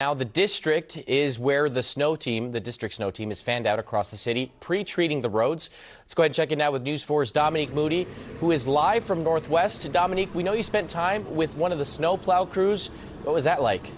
Now, the district is where the district snow team is fanned out across the city, pre-treating the roads. Let's go ahead and check in now with News 4's Dominique Moody, who is live from Northwest. Dominique, we know you spent time with one of the snowplow crews. What was that like?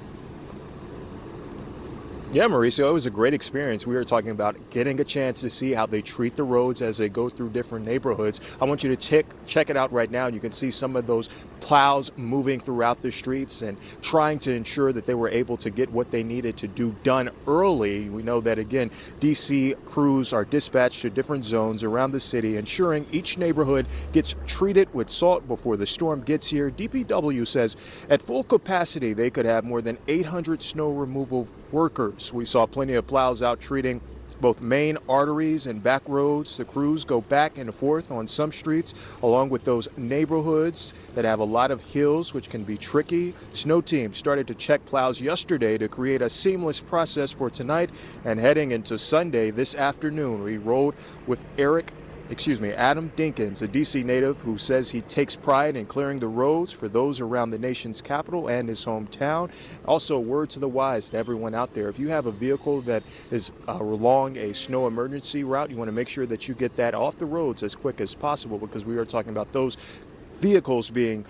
Yeah, Mauricio, it was a great experience. We were talking about getting a chance to see how they treat the roads as they go through different neighborhoods. I want you to check it out right now. You can see some of those plows moving throughout the streets and trying to ensure that they were able to get what they needed to do done early. We know that, again, D.C. crews are dispatched to different zones around the city, ensuring each neighborhood gets treated with salt before the storm gets here. DPW says at full capacity, they could have more than 800 snow removal workers. We saw plenty of plows out treating both main arteries and back roads. The crews go back and forth on some streets, along with those neighborhoods that have a lot of hills, which can be tricky. Snow teams started to check plows yesterday to create a seamless process for tonight, and heading into Sunday this afternoon, we rode with Adam Dinkins, a D.C. native who says he takes pride in clearing the roads for those around the nation's capital and his hometown. Also, word to the wise to everyone out there, if you have a vehicle that is along a snow emergency route, you want to make sure that you get that off the roads as quick as possible, because we are talking about those vehicles being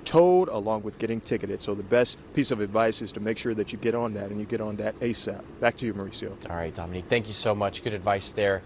towed along with getting ticketed. So the best piece of advice is to make sure that you get on that, and you get on that ASAP. Back to you, Mauricio. All right, Dominique, thank you so much. Good advice there.